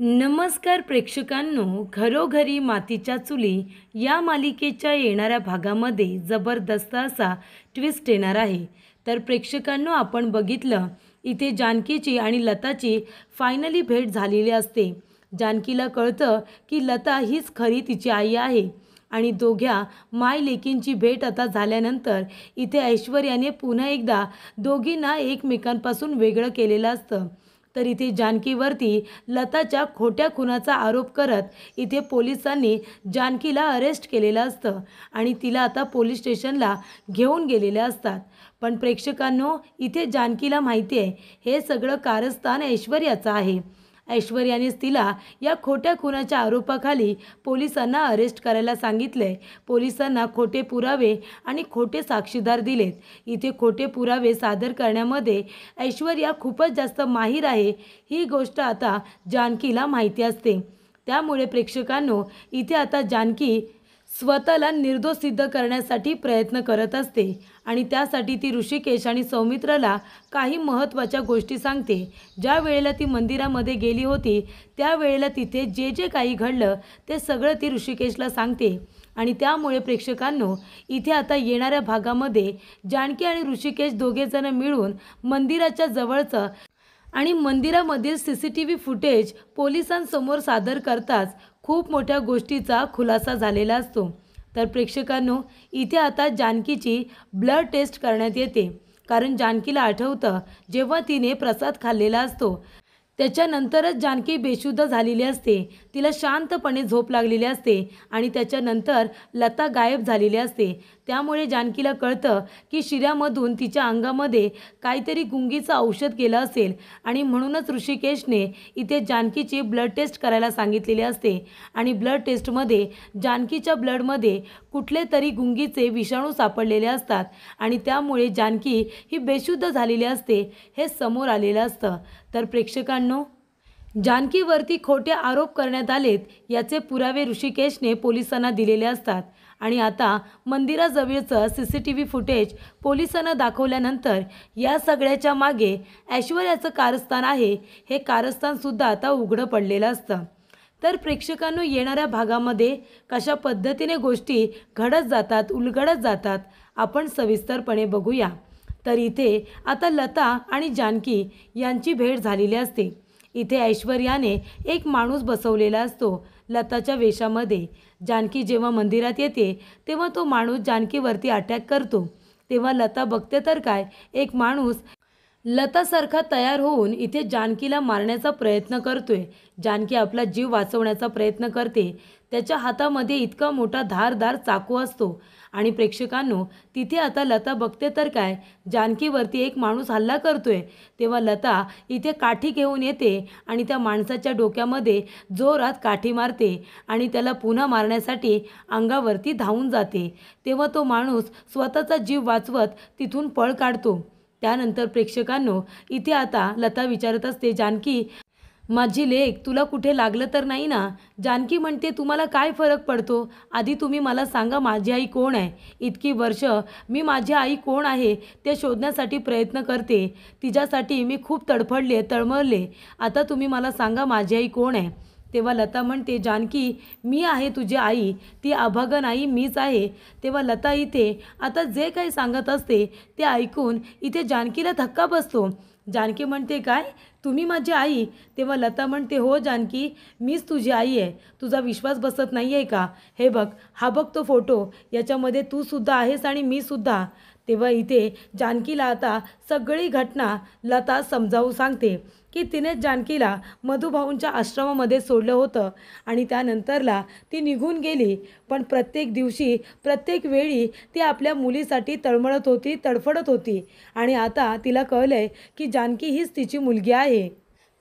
नमस्कार प्रेक्षकांनो, घरोघरी मातीच्या चुली या मालिकेच्या येणाऱ्या भागामध्ये जबरदस्त असा ट्विस्ट येणार आहे। तर प्रेक्षकांनो, आपण बघितलं इथे जानकीची आणि लताची फायनली भेट झालेली असते। जानकीला कळतं की लता हीच खरी तिची आई आहे आणि दोघ्या माय लेकींची भेट आता झाल्यानंतर इथे ऐश्वर्याने पुन्हा एकदा दोघींना एकमेकांपासून वेगळं केलेलं असतं। तर इथे जानकीवरती लताच्या खोट्या खुनाचा आरोप करत इथे पोलिसांनी जानकीला अरेस्ट केलेलं असतं आणि तिला आता पोलीस स्टेशनला घेऊन गेलेले असतात। पण प्रेक्षकांनो, इथे जानकीला माहिती आहे हे सगळं कारस्थान ऐश्वर्याचं आहे। ऐश्वर्यानेच तिला या खोट्या खुनाच्या आरोपाखाली पोलिसांना अरेस्ट करायला सांगितले। पोलिसांना खोटे पुरावे आणि खोटे साक्षीदार दिलेत। इथे खोटे पुरावे सादर करण्यामध्ये ऐश्वर्या खूपच जास्त माहिर आहे, ही गोष्ट आता जानकीला माहिती असते। त्यामुळे प्रेक्षकांनो, इथे आता जानकी स्वतःला निर्दोष सिद्ध करण्यासाठी प्रयत्न करत असते आणि त्यासाठी ती ऋषिकेश आणि सौमित्रला काही महत्त्वाच्या गोष्टी सांगते। ज्या वेळेला ती मंदिरामध्ये गेली होती त्यावेळेला तिथे जे जे काही घडलं ते सगळं ती ऋषिकेशला सांगते आणि त्यामुळे प्रेक्षकांनो, इथे आता येणाऱ्या भागामध्ये जानकी आणि ऋषिकेश दोघेजण मिळून मंदिराच्या जवळचं आणि मंदिरामधील CCTV फुटेज पोलिसांसमोर सादर करताच खूप मोठ्या गोष्टीचा खुलासा झालेला असतो। तर प्रेक्षकांनो, इथे आता जानकीची ब्लड टेस्ट करण्यात येते, कारण जानकीला आठवतं जेव्हा तिने प्रसाद खाल्लेला असतो त्याच्यानंतरच जानकी बेशुद्ध झालेली असते। तिला शांतपणे झोप लागलेली असते आणि त्याच्यानंतर लता गायब झालेली असते। त्यामुळे जानकीला कळतं की शिऱ्यामधून तिच्या अंगामध्ये काहीतरी गुंगीचं औषध गेलं असेल आणि म्हणूनच ऋषिकेशने इथे जानकीची ब्लड टेस्ट करायला सांगितलेली असते आणि ब्लड टेस्टमध्ये जानकीच्या ब्लडमध्ये कुठले तरी गुंगीचे विषाणू सापडलेले असतात आणि त्यामुळे जानकी ही बेशुद्ध झालेली असते हे समोर आलेलं असतं। तर प्रेक्षकांनो, जानकीवरती खोटे आरोप करण्यात आलेत याचे पुरावे ऋषिकेशने पोलिसांना दिलेले असतात आणि आता मंदिराजवळचं CCTV फुटेज पोलिसांना दाखवल्यानंतर या सगळ्याच्या मागे ऐश्वर्याचं कारस्थान आहे हे कारस्थानसुद्धा आता उघडं पडलेलं असतं। तर प्रेक्षकांनो, येणाऱ्या भागामध्ये कशा पद्धतीने गोष्टी घडत जातात, उलगडत जातात, आपण सविस्तरपणे बघूया। तर इथे आता लता आणि जानकी यांची भेट झालेली असते। इथे ऐश्वर्याने एक माणूस बसवलेला असतो लताच्या वेशामध्ये। जानकी जेव्हा मंदिरात येते तेव्हा तो माणूस जानकीवरती अटॅक करतो, तेव्हा लता बघते तर काय, एक माणूस लतासारखा तयार होऊन इथे जानकीला मारण्याचा प्रयत्न करतोय। जानकी आपला जीव वाचवण्याचा प्रयत्न करते। त्याच्या हातामध्ये इतका मोठा धारदार चाकू असतो आणि प्रेक्षकांनो, तिथे आता लता बघते तर काय, जानकीवरती एक माणूस हल्ला करतोय, तेव्हा लता इथे काठी घेऊन येते आणि त्या माणसाच्या डोक्यामध्ये जोरात काठी मारते आणि त्याला पुन्हा मारण्यासाठी अंगावरती धावून जाते। तेव्हा तो माणूस स्वतःचा जीव वाचवत तिथून पळ काढतो। त्यानंतर प्रेक्षकांनो, इथे आता लता विचारत असते, जानकी माझी लेक, तुला कुठे लागलं तर नाही ना? जानकी म्हणते, तुम्हाला काय फरक पडतो? आधी तुम्ही मला सांगा माझी आई कोण आहे? इतकी वर्ष मी माझी आई कोण आहे ते शोधण्यासाठी प्रयत्न करते, तिच्यासाठी मी खूप तडफडले, तळमळले, आता तुम्ही मला सांगा माझी आई कोण आहे? तेव्हा लता म्हणते, जानकी मी आहे तुझी आई, ती अभागन आई मीच आहे। तेव्हा लता इथे आता जे काही सांगत असते ते ऐकून इथे जानकीला धक्का बसतो। जानकी म्हणते, काय तुम्ही माझी आई? तेव्हा लता म्हणते, हो जानकी, मीच तुझी आई आहे। तुझा विश्वास बसत नाही आहे का? हे बघ, हा बघ तो फोटो, याच्यामध्ये तू सुद्धा आहेस आणि मी सुद्धा। तेव्हा इथे जानकीला आता सगळी घटना लता समजावून सांगते की तिने जानकीला मधुभाऊंच्या आश्रमामध्ये सोडलं होतं आणि त्यानंतरला ती निघून गेली, पण प्रत्येक दिवशी प्रत्येक वेळी ती आपल्या मुलीसाठी तळमळत होती, तडफडत होती आणि आता तिला कळलंय की जानकी हीच तिची मुलगी आहे।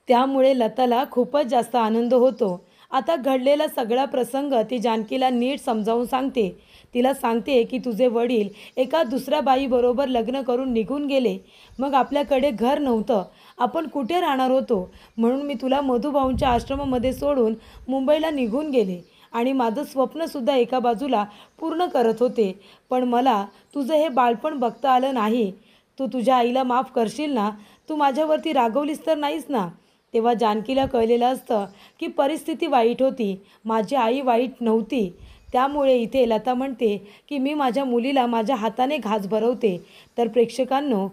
त्यामुळे लताला खूपच जास्त आनंद होतो। आता घडलेला सगळा प्रसंग ती जानकीला नीट समजावून सांगते। तिला सांगते की तुझे वडील एका दुसऱ्या बाईबरोबर लग्न करून निघून गेले, मग आपल्याकडे घर नव्हतं, आपण कुठे राहणार होतो, म्हणून मी तुला मधुभाऊंच्या आश्रमामध्ये सोडून मुंबईला निघून गेले आणि माझं स्वप्नसुद्धा एका बाजूला पूर्ण करत होते, पण मला तुझं हे बाळपण बघता आलं नाही। तू तुझ्या आईला माफ करशील ना? तू माझ्यावरती रागवलीस तर नाहीस ना? तेव्हा जानकीला कळलेलं असतं की परिस्थिती वाईट होती, माझी आई वाईट नव्हती. त्यामुळे इथे लता म्हणते की मी माझ्या मुलीला माझ्या हाताने घास भरवते. तर प्रेक्षकांनो,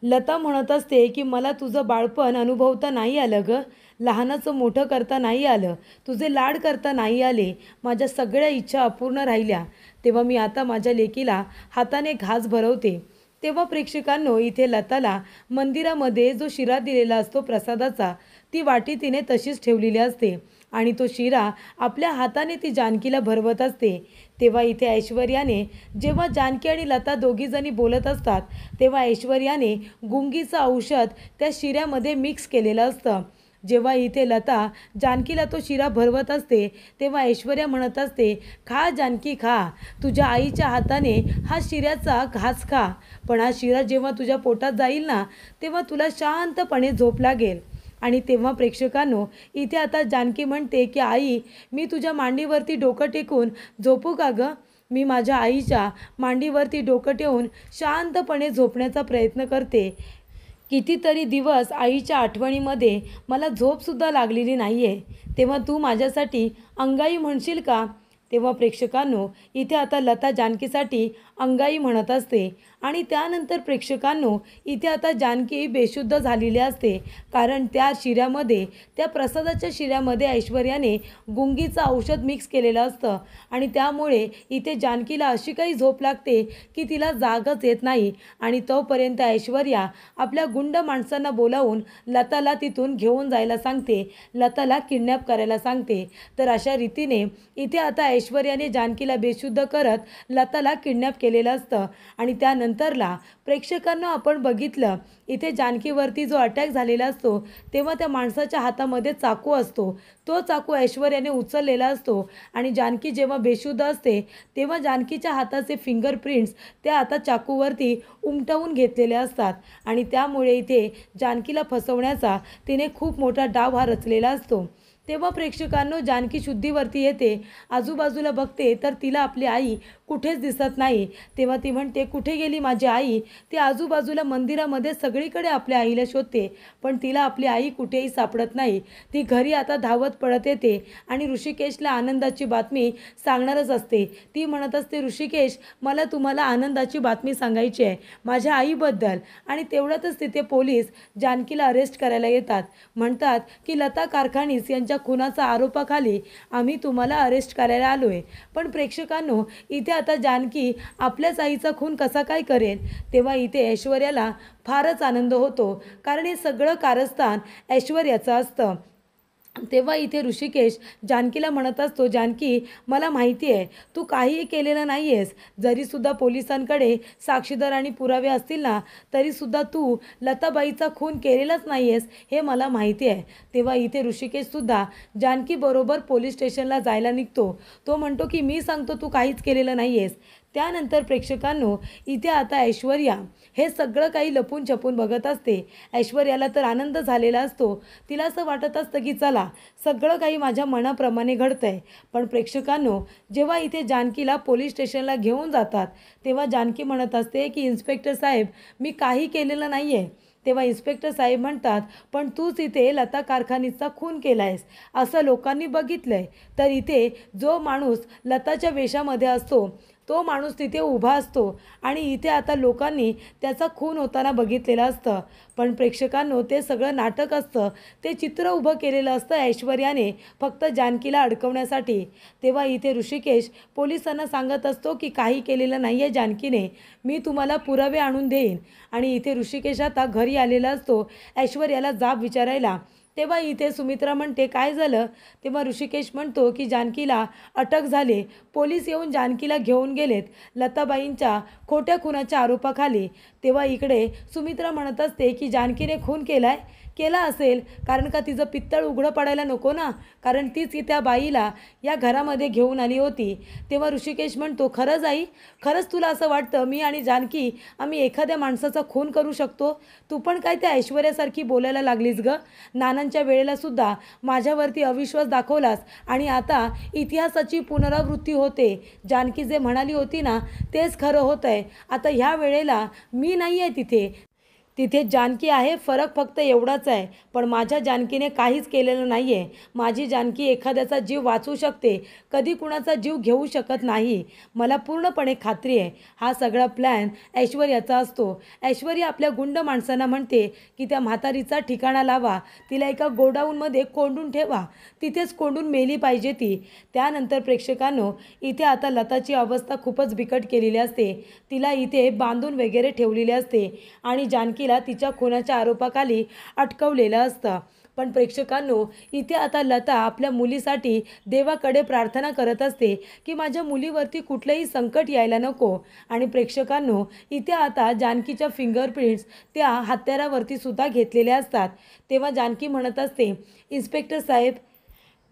लता म्हणत असते की मला तुझं बाळपण अनुभवता नाही आलं गं, लहानाचं मोठं करता नाही आलं, तुझे लाड करता नाही आले, माझ्या सगळ्या इच्छा अपूर्ण राहिल्या, तेव्हा मी आता माझ्या लेकीला हाताने घास भरवते. तेव्हा प्रेक्षकांनो, इथे लताला मंदिरामध्ये जो शिरा दिलेला असतो प्रसादाचा, ती वाटी तिने तशीच ठेवलेली असते आणि तो शिरा आपल्या हाताने ती जानकीला भरवत असते. तेव्हा इथे ऐश्वर्याने, जेव्हा जानकी आणि लता दोघीजणी बोलत असतात तेव्हा ऐश्वर्याने गुंगीचं औषध त्या शिऱ्यामध्ये मिक्स केलेलं असतं. जेव्हा इथे लता जानकीला तो शिरा भरवत असते तेव्हा ऐश्वर्या म्हणत असते, खा जानकी खा, तुझ्या आईच्या हाताने हा शिऱ्याचा घास खा, पण हा शिरा जेव्हा तुझ्या पोटात जाईल ना तेव्हा तुला शांतपणे झोप लागेल. आणि तेव्हा प्रेक्षकांनो, इथे आता जानकी म्हणते की आई, मी तुझ्या मांडीवरती डोकं टेकून झोपू का गं? मी माझ्या आईच्या मांडीवरती डोकं ठेवून शांतपणे झोपण्याचा प्रयत्न करते. कितीतरी दिवस आईच्या आठवणीमध्ये मला झोपसुद्धा लागलेली नाही आहे, तेव्हा तू माझ्यासाठी अंगाई म्हणशील का? तेव्हा प्रेक्षकांनो, इथे आता लता जानकीसाठी अंगाई म्हणत असते आणि त्यानंतर प्रेक्षकांनो, इथे आता जानकी बेशुद्ध झालेली असते, कारण त्या शिऱ्यामध्ये, त्या प्रसादाच्या शिऱ्यामध्ये ऐश्वर्याने गुंगीचं औषध मिक्स केलेलं असतं आणि त्यामुळे इथे जानकीला अशी काही झोप लागते की तिला जागच येत नाही. आणि तोपर्यंत ऐश्वर्या आपल्या गुंड माणसांना बोलावून लताला तिथून घेऊन जायला सांगते, लताला किडनॅप करायला सांगते. तर अशा रीतीने इथे आता ऐश्वर्याने जानकीला बेशुद्ध करत लताला किडनॅप केलेलं असतं. आणि त्यानंतरला प्रेक्षकांना आपण बघितलं, इथे जानकीवरती जो अटॅक झालेला असतो तेव्हा त्या माणसाच्या हातामध्ये चाकू असतो, तो चाकू ऐश्वर्याने उचललेला असतो आणि जानकी जेव्हा बेशुद्ध असते तेव्हा जानकीच्या हाताचे फिंगरप्रिंट्स त्या आता चाकूवरती उमटवून घेतलेले असतात आणि त्यामुळे इथे जानकीला फसवण्याचा तिने खूप मोठा डाव हा रचलेला असतो. तेव्हा प्रेक्षकांनो, जानकी शुद्धीवरती येते, आजूबाजूला बघते तर तिला आपली आई कुठेच दिसत नाही. तेव्हा ती म्हणते, कुठे गेली माझी आई? ती आजूबाजूला मंदिरामध्ये सगळीकडे आपल्या आईला शोधते, पण तिला आपली आई कुठेही सापडत नाही. ती घरी आता धावत पळत येते आणि ऋषिकेशला आनंदाची बातमी सांगणारच असते. ती म्हणत असते, ऋषिकेश, मला तुम्हाला आनंदाची बातमी सांगायची आहे माझ्या आईबद्दल. आणि तेवढ्यातच तिथे पोलीस जानकीला अरेस्ट करायला येतात. म्हणतात की लता कारखानीस यांच्या खुनाचा आरोपाखाली आम्ही तुम्हाला अरेस्ट करायला आलो आहे. पण प्रेक्षकांनो, इथे आता जानकी आपल्याच आईचा खून कसा काय करेल? तेव्हा इथे ऐश्वर्याला फारच आनंद होतो, कारण हे सगळं कारस्थान ऐश्वर्याचं असतं. तेव्हा इथे ऋषिकेश जानकीला म्हणत असतो, जानकी, मला माहिती आहे तू काहीही केलेलं नाही आहेस, जरीसुद्धा पोलिसांकडे साक्षीदार आणि पुरावे असतील ना तरीसुद्धा तू लताबाईचा खून केलेलाच नाही आहेस, हे मला माहिती आहे. तेव्हा इथे ऋषिकेशसुद्धा जानकीबरोबर पोलीस स्टेशनला जायला निघतो. तो म्हणतो की मी सांगतो तू काहीच केलेलं नाही आहेस. त्यानंतर प्रेक्षकांनो, इथे आता ऐश्वर्या हे सगळं काही लपून छपून बघत असते. ऐश्वर्याला तर आनंद झालेला असतो, तिला असं वाटत असतं की चला, सगळं काही माझ्या मनाप्रमाणे घडतं आहे. पण प्रेक्षकांनो, जेव्हा इथे जानकीला पोलीस स्टेशनला घेऊन जातात तेव्हा जानकी म्हणत असते की इन्स्पेक्टर साहेब, मी काही केलेलं नाही आहे. तेव्हा इन्स्पेक्टर साहेब म्हणतात, पण तूच इथे लता कारखानीचा खून केला आहेस असं लोकांनी बघितलं आहे. तर इथे जो माणूस लताच्या वेशामध्ये असतो तो माणूस तिथे उभा असतो आणि इथे आता लोकांनी त्याचा खून होताना बघितलेलं असतं. पण प्रेक्षकांनो, ते सगळं नाटक असतं, ते चित्र उभं केलेलं असतं ऐश्वर्याने फक्त जानकीला अडकवण्यासाठी. तेव्हा इथे ऋषिकेश पोलिसांना सांगत असतो की काही केलेलं नाही आहे जानकीने, मी तुम्हाला पुरावे आणून देईन. आणि इथे ऋषिकेश आता घरी आलेला असतो ऐश्वर्याला जाब विचारायला. तेव्हा इथे सुमित्रा म्हणते, काय झालं? तेव्हा ऋषिकेश म्हणतो की जानकीला अटक झाली, पोलीस येऊन जानकीला घेऊन गेलेत लताबाईंच्या खोट्या खुनाच्या आरोपाखाली. तेव्हा इकडे सुमित्रा म्हणत असते की जानकीने खून केला असेल, कारण का तिचं पित्तळ उघडं पडायला नको ना, कारण तीच त्या बाईला या घरामध्ये घेऊन आली होती. तेव्हा ऋषिकेश म्हणतो, खरंच आई, खरंच तुला असं वाटतं मी आणि जानकी आम्ही एखाद्या माणसाचा खून करू शकतो? तू पण काय त्या ऐश्वर्यासारखी बोलायला लागलीस गं? नानांच्या वेळेला सुद्धा माझ्यावरती अविश्वास दाखवलास आणि आता इतिहासाची पुनरावृत्ती होते. जानकी जे म्हणाली होती ना तेच खरं होतं आहे. आता ह्या वेळेला मी नाही आहे तिथे, तिथे जानकी आहे, फरक फक्त एवढाच आहे. पण माझ्या जानकीने काहीच केलेलं नाही आहे. माझी जानकी एखाद्याचा जीव वाचवू शकते, कधी कुणाचा जीव घेऊ शकत नाही. मला पूर्णपणे खात्री आहे हा सगळा प्लॅन ऐश्वर्याचा असतो. ऐश्वर्या आपल्या गुंड माणसांना म्हणते की त्या म्हातारीचा ठिकाणा लावा, तिला एका गोडाऊनमध्ये कोंडून ठेवा, तिथेच कोंडून मेली पाहिजे ती. त्यानंतर प्रेक्षकांनो, इथे आता लताची अवस्था खूपच बिकट केलेली असते. तिला इथे बांधून वगैरे ठेवलेली असते आणि जानकीला तिच्या खुनाच्या आरोपाखाली अटकवलेलं असतं. पण प्रेक्षकांनो, इथे आता लता आपल्या मुलीसाठी देवाकडे प्रार्थना करत असते की माझ्या मुलीवरती कुठलंही संकट यायला नको. आणि प्रेक्षकांनो, इथे आता जानकीच्या फिंगरप्रिंट्स त्या हत्यारावरती सुद्धा घेतलेल्या असतात. तेव्हा जानकी म्हणत असते, इन्स्पेक्टर साहेब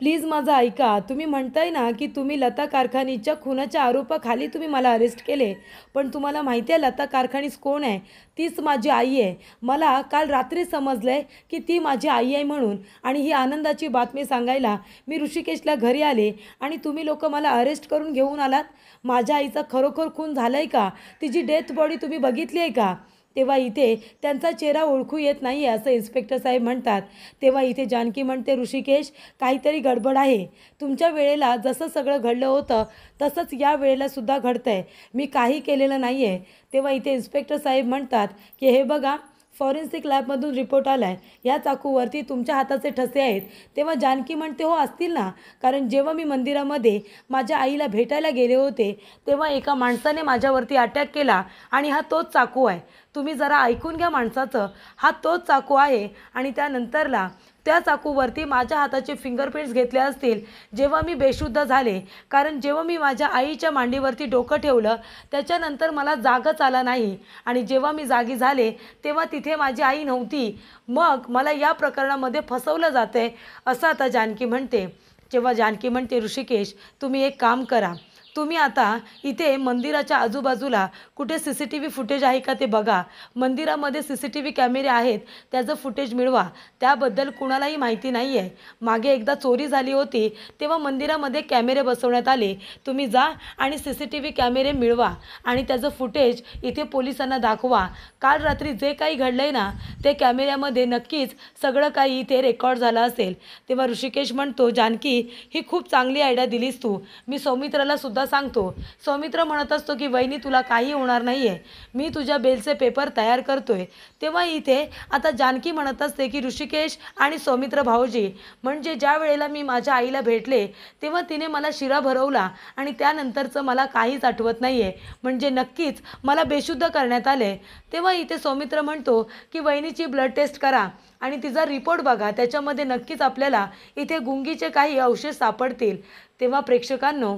प्लीज माझं ऐका. तुम्ही म्हणताय ना की तुम्ही लता कारखानीच्या खुनाच्या आरोपाखाली तुम्ही मला अरेस्ट केले, पण तुम्हाला माहिती आहे लता कारखानीस कोण आहे? तीच माझी आई आहे. मला काल रात्री समजलं आहे की ती माझी आई आहे म्हणून. आणि ही आनंदाची बातमी सांगायला मी ऋषिकेशला घरी आले आणि तुम्ही लोक मला अरेस्ट करून घेऊन आलात. माझ्या आईचा खरोखर खून झाला आहे का? तिची डेथ बॉडी तुम्ही बघितली आहे का? तेव्हा इथे त्यांचा चेहरा ओळखू येत नाही आहे असं इन्स्पेक्टर साहेब म्हणतात. तेव्हा इथे जानकी म्हणते, ऋषिकेश काहीतरी गडबड आहे. तुमच्या वेळेला जसं सगळं घडलं होतं तसंच या वेळेला सुद्धा घडतं आहे. मी काही केलेलं नाही आहे. तेव्हा इथे इन्स्पेक्टर साहेब म्हणतात की हे बघा, फॉरेन्सिक लॅबमधून रिपोर्ट आला आहे, या चाकूवरती तुमच्या हाताचे ठसे आहेत. तेव्हा जानकी म्हणते, हो असतील ना, कारण जेव्हा मी मंदिरामध्ये माझ्या आईला भेटायला गेले होते तेव्हा एका माणसाने माझ्यावरती अटॅक केला आणि हा तोच चाकू आहे. तुम्ही जरा ऐकून घ्या माणसाचं, हा तोच चाकू आहे. आणि त्यानंतरला त्या चाकूवरती माझ्या हाताचे फिंगरप्रिंट्स घेतले असतील जेव्हा मी बेशुद्ध झाले. कारण जेव्हा मी माझ्या आईच्या मांडीवरती डोकं ठेवलं त्याच्यानंतर मला जागच आला नाही आणि जेव्हा मी जागी झाले तेव्हा तिथे माझी आई नव्हती. मग मला या प्रकरणामध्ये फसवलं जातं आहे असं आता जानकी म्हणते. जेव्हा जानकी म्हणते, ऋषिकेश तुम्ही एक काम करा, तुम्ही आता इथे मंदिराच्या आजूबाजूला कुठे CCTV फुटेज आहे का ते बघा. मंदिरामध्ये CCTV कॅमेरे आहेत, त्याचं फुटेज मिळवा. त्याबद्दल कुणालाही माहिती नाही आहे. मागे एकदा चोरी झाली होती तेव्हा मंदिरामध्ये कॅमेरे बसवण्यात आले. तुम्ही जा आणि CCTV कॅमेरे मिळवा आणि त्याचं फुटेज इथे पोलिसांना दाखवा. काल रात्री जे काही घडलं आहे ना ते कॅमेऱ्यामध्ये नक्कीच सगळं काही इथे रेकॉर्ड झालं असेल. तेव्हा ऋषिकेश म्हणतो, जानकी ही खूप चांगली आयडिया दिलीस तू. मी सौमित्राला सुद्धा सांगतो. सौमित्र म्हणत असतो की वहिनी तुला काही होणार नाही आहे, मी तुझ्या बेलचे पेपर तयार करतोय. तेव्हा इथे आता जानकी म्हणत असते की ऋषिकेश आणि सौमित्र भाऊजी, म्हणजे ज्या वेळेला मी माझ्या आईला भेटले तेव्हा तिने मला शिरा भरवला आणि त्यानंतरचं मला काहीच आठवत नाही आहे, म्हणजे नक्कीच मला बेशुद्ध करण्यात आले. तेव्हा इथे सौमित्र म्हणतो की वहिनीची ब्लड टेस्ट करा आणि तिचा रिपोर्ट बघा, त्याच्यामध्ये नक्कीच आपल्याला इथे गुंगीचे काही अवशेष सापडतील. तेव्हा प्रेक्षकांनो,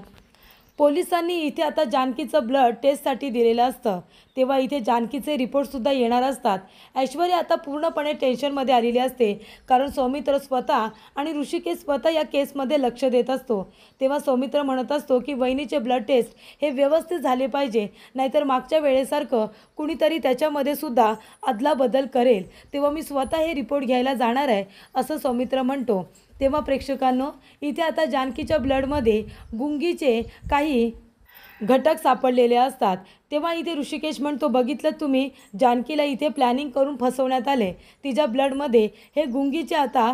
पोलिसांनी इथे आता जानकीचं ब्लड टेस्टसाठी दिलेलं असतं. तेव्हा इथे जानकीचे रिपोर्टसुद्धा येणार असतात. ऐश्वर्या आता पूर्णपणे टेन्शनमध्ये आलेली असते, कारण सौमित्र स्वतः आणि ऋषिकेश स्वतः या केसमध्ये लक्ष देत असतो. तेव्हा सौमित्र म्हणत असतो की वहिनीचे ब्लड टेस्ट हे व्यवस्थित झाले पाहिजे, नाहीतर मागच्या वेळेसारखं कुणीतरी त्याच्यामध्ये सुद्धा अदलाबदल करेल. तेव्हा मी स्वतः हे रिपोर्ट घ्यायला जाणार आहे असं सौमित्र म्हणतो. तेव्हा प्रेक्षकांनो, इथे आता जानकीच्या ब्लडमध्ये गुंगीचे काही घटक सापडलेले असतात. तेव्हा इथे ऋषिकेश म्हणतो, बघितलं तुम्ही, जानकीला इथे प्लॅनिंग करून फसवण्यात आले. तिच्या ब्लडमध्ये हे गुंगीचे आता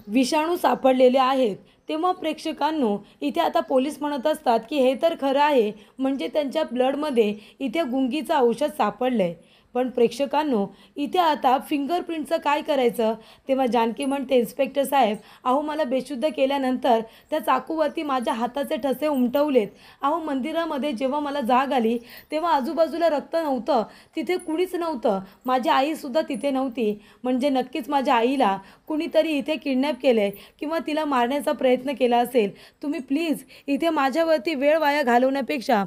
विषाणू सापडलेले आहेत. तेव्हा प्रेक्षकांनो, इथे आता पोलीस म्हणत असतात की हे तर खरं आहे, म्हणजे त्यांच्या ब्लडमध्ये इथे गुंगीचं औषध सापडलं आहे. पण प्रेक्षकांनो, इथे आता फिंगरप्रिंटचं काय करायचं? तेव्हा जानकी म्हणते, इन्स्पेक्टर साहेब अहो, मला बेशुद्ध केल्यानंतर त्या चाकूवरती माझ्या हाताचे ठसे उमटवलेत. अहो, मंदिरामध्ये जेव्हा मला जाग आली तेव्हा आजूबाजूला रक्त नव्हतं, तिथे कुणीच नव्हतं, माझी आईसुद्धा तिथे नव्हती. म्हणजे नक्कीच माझ्या आईला कुणीतरी इथे किडनॅप केलं आहे किंवा तिला मारण्याचा प्रयत्न केला असेल. तुम्ही प्लीज इथे माझ्यावरती वेळ वाया घालवण्यापेक्षा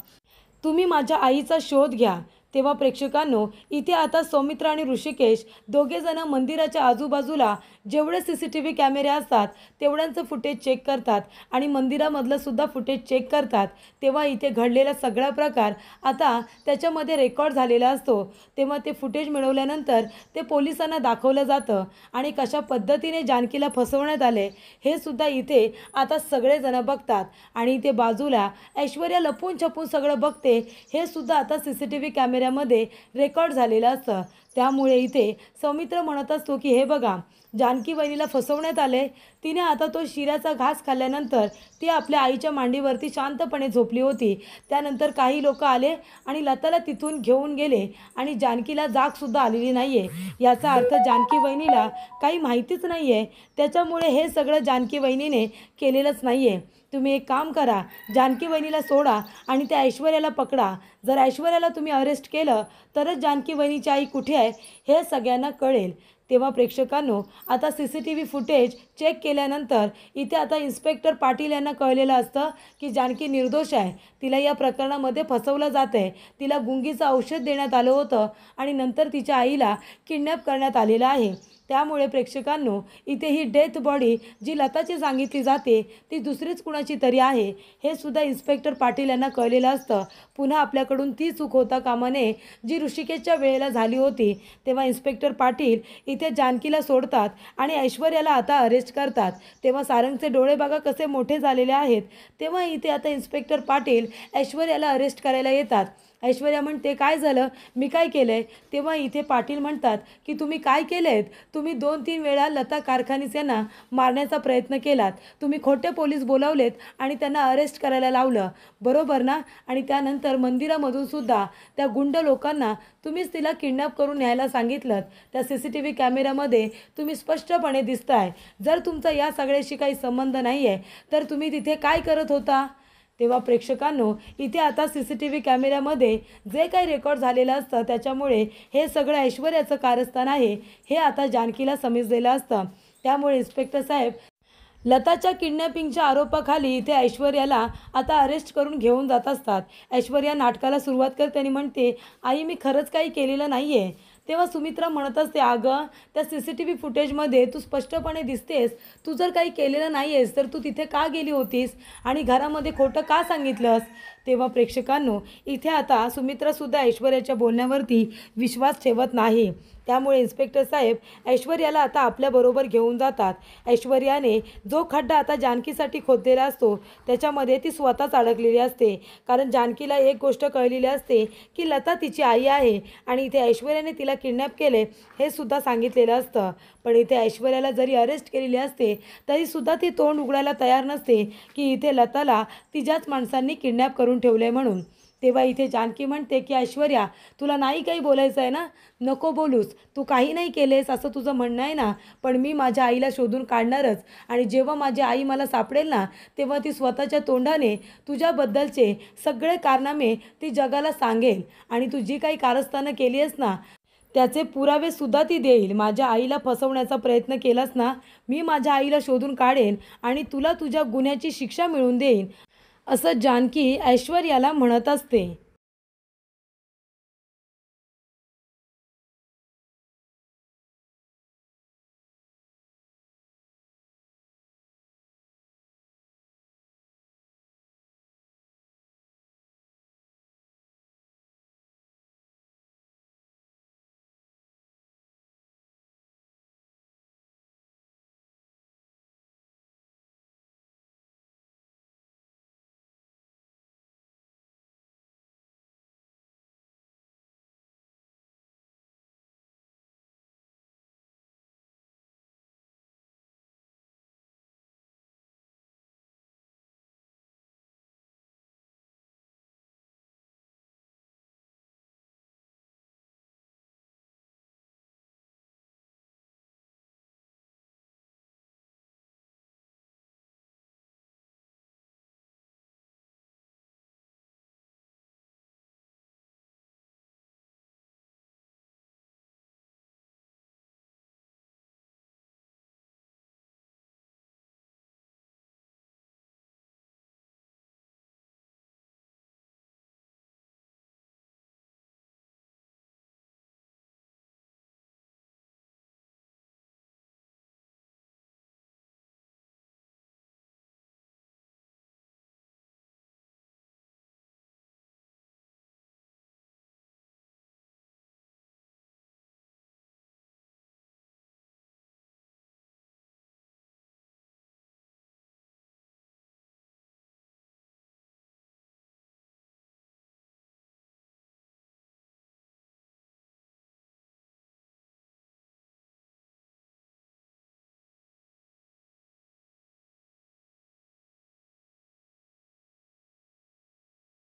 तुम्ही माझ्या आईचा शोध घ्या. तेव्हा प्रेक्षकांनो, इथे आता सौमित्र आणि ऋषिकेश दोघेजण मंदिराच्या आजूबाजूला जेवढे CCTV कॅमेरे असतात तेवढ्यांचं फुटेज चेक करतात आणि मंदिरामधलं सुद्धा फुटेज चेक करतात. तेव्हा इथे घडलेला सगळा प्रकार आता त्याच्यामध्ये रेकॉर्ड झालेला असतो. तेव्हा ते फुटेज मिळवल्यानंतर ते पोलिसांना दाखवलं जातं आणि कशा पद्धतीने जानकीला फसवण्यात आले हे सुद्धा इथे आता सगळेजण बघतात. आणि इथे बाजूला ऐश्वर्या लपून छपून सगळं बघते, हे सुद्धा आता CCTV कॅमेऱ्यामध्ये कॅमेऱ्यामध्ये रेकॉर्ड झालेलं असतं। त्यामुळे इथे सौमित्र म्हणत असतो की हे बघा, जानकी वहिनीला फसवण्यात आले। तिने आता तो शिऱ्याचा घास खाल्ल्यानंतर ती आपल्या आईच्या मांडीवरती शांतपणे झोपली होती। त्यानंतर काही लोक आले आणि लताला तिथून घेऊन गेले आणि जानकीला जागसुद्धा आलेली नाही आहे। याचा अर्थ जानकी वहिनीला काही माहितीच नाही आहे। त्याच्यामुळे हे सगळं जानकी वहिनीने केलेलंच नाही आहे। तुम्ही एक काम करा, जानकी वहिनीला सोडा आणि त्या ऐश्वर्याला पकडा। जर ऐश्वर्याला तुम्ही अरेस्ट केलं तरच जानकी वहिनीची आई कुठे आहे हे सगळ्यांना कळेल। तेव्हा प्रेक्षकांनो, आता CCTV फुटेज चेक केल्यानंतर इथे आता इन्स्पेक्टर पाटील यांना कळलेलं असतं की जानकी निर्दोष आहे। तिला या प्रकरणामध्ये फसवलं जात आहे। तिला गुंगीचं औषध देण्यात आलं होतं आणि नंतर तिच्या आईला किडनॅप करण्यात आलेलं आहे। त्यामुळे प्रेक्षकांनो, इथे ही डेथ बॉडी जी लताची सांगितली जाते ती दुसरीच कुणाची तरी आहे हे सुद्धा इन्स्पेक्टर पाटील यांना कळलेलं असतं। पुन्हा आपल्याकडून ती चूक होता कामा नये जी ऋषिकेशच्या वेळेला झाली होती। तेव्हा इन्स्पेक्टर पाटील इथे जानकीला सोडतात आणि ऐश्वर्याला आता अरेस्ट करतात। तेव्हा सारंगचे डोळे बघा कसे मोठे झालेले आहेत। तेव्हा इथे आता इन्स्पेक्टर पाटील ऐश्वर्याला अरेस्ट करायला येतात। ऐश्वर्या म्हणते, काय झालं, मी काय केलं आहे? तेव्हा इथे पाटील म्हणतात की तुम्ही काय केलं आहे? तुम्ही 2-3 वेळा लता कारखानीस यांना मारण्याचा प्रयत्न केलात। तुम्ही खोटे पोलीस बोलावलेत आणि त्यांना अरेस्ट करायला लावलं, बरोबर ना? आणि त्यानंतर मंदिरामधून सुद्धा त्या गुंड लोकांना तुम्हीच तिला किडनॅप करून न्यायला सांगितलं। त्या CCTV कॅमेऱ्यामध्ये तुम्ही स्पष्टपणे दिसताय। जर तुमचा या सगळ्याशी काही संबंध नाही आहे तर तुम्ही तिथे काय करत होता? तेव्हा प्रेक्षकांनो, इथे आता CCTV कॅमेऱ्यामध्ये जे काही रेकॉर्ड झालेलं असतं त्याच्यामुळे हे सगळं ऐश्वर्याचं कारस्थान आहे हे आता जानकीला समजलेलं असतं। त्यामुळे इन्स्पेक्टर साहेब लताच्या किडनॅपिंगच्या आरोपाखाली इथे ऐश्वर्याला आता अरेस्ट करून घेऊन जात असतात। ऐश्वर्या नाटकाला सुरुवात करते आणि म्हणते, आई मी खरंच काही केलेलं नाही आहे। तेव्हा सुमित्रा म्हणत असते, अगं त्या CCTV फुटेजमध्ये तू स्पष्टपणे दिसतेस। तू जर काही केलेलं नाही आहेस तर तू तिथे का गेली होतीस आणि घरामध्ये खोटं का सांगितलंस? तेव्हा प्रेक्षकांनो, इथे आता सुमित्रासुद्धा ऐश्वर्याच्या बोलण्यावरती विश्वास ठेवत नाही। त्यामुळे इन्स्पेक्टर साहेब ऐश्वर्याला आता आपल्याबरोबर घेऊन जातात। ऐश्वर्याने जो खड्डा आता जानकीसाठी खोदलेला असतो त्याच्यामध्ये ती स्वतःच अडकलेली असते। कारण जानकीला एक गोष्ट कळलेली असते की लता तिची आई आहे आणि इथे ऐश्वर्याने तिला किडनॅप केले हे सुद्धा सांगितलेलं असतं। पण इथे ऐश्वर्याला जरी अरेस्ट केलेली असते तरीसुद्धा ती तोंड उघडायला तयार नसते की इथे लताला तिच्याच माणसांनी किडनॅप करून ठेवले म्हणून। तेव्हा इथे जानकी म्हणते की ऐश्वर्या, तुला नाही काही बोलायचं आहे ना, नको बोलूस, तू काही नाही केलेस असं तुझं म्हणणं आहे ना, पण मी माझ्या आईला शोधून काढणारच आणि जेव्हा माझी आई मला सापडेल ना तेव्हा ती स्वतःच्या तोंडाने तुझ्याबद्दलचे सगळे कारनामे ती जगाला सांगेल आणि तू जी काही कारस्थानं केली आहेस ना त्याचे पुरावे सुद्धा ती देईल। माझ्या आईला फसवण्याचा प्रयत्न केलास ना, मी माझ्या आईला शोधून काढेन आणि तुला तुझ्या गुन्ह्याची शिक्षा मिळवून देईन, असं जानकी ऐश्वर्याला म्हणत असते।